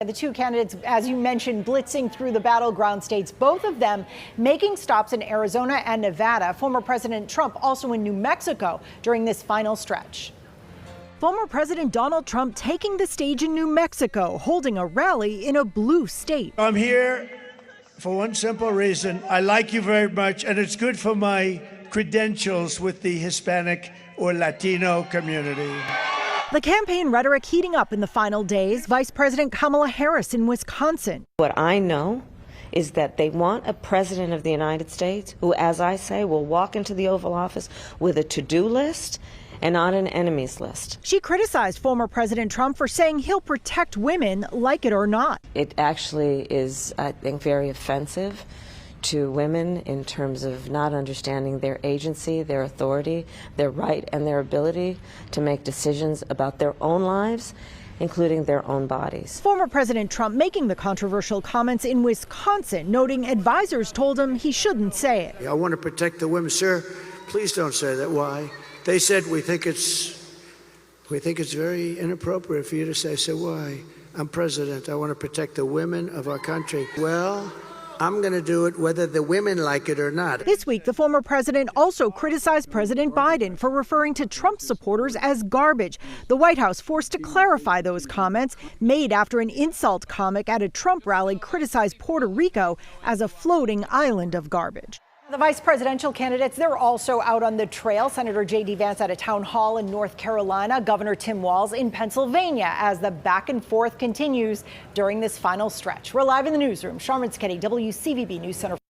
The two candidates, as you mentioned, blitzing through the battleground states, both of them making stops in Arizona and Nevada. Former President Trump also in New Mexico during this final stretch. Former President Donald Trump taking the stage in New Mexico, holding a rally in a blue state. I'm here for one simple reason. I like you very much, and it's good for my credentials with the Hispanic or Latino community. The campaign rhetoric heating up in the final days. Vice President Kamala Harris in Wisconsin. What I know is that they want a president of the United States who, as I say, will walk into the Oval Office with a to-do list and not an enemies list. She criticized former President Trump for saying he'll protect women, like it or not. It actually is, I think, very offensive to women in terms of not understanding their agency, their authority, their right, and their ability to make decisions about their own lives, including their own bodies. Former President Trump making the controversial comments in Wisconsin, noting advisors told him he shouldn't say it. I want to protect the women. Sir, please don't say that. Why? They said we think it's very inappropriate for you to say, so why? I'm president. I want to protect the women of our country. Well, I'm going to do it whether the women like it or not. This week, the former president also criticized President Biden for referring to Trump supporters as garbage. The White House forced to clarify those comments made after an insult comic at a Trump rally criticized Puerto Rico as a floating island of garbage. The vice presidential candidates, they're also out on the trail. Senator J.D. Vance at a town hall in North Carolina, Governor Tim Walz in Pennsylvania, as the back and forth continues during this final stretch. We're live in the newsroom. Sharman Sketty, WCVB News Center.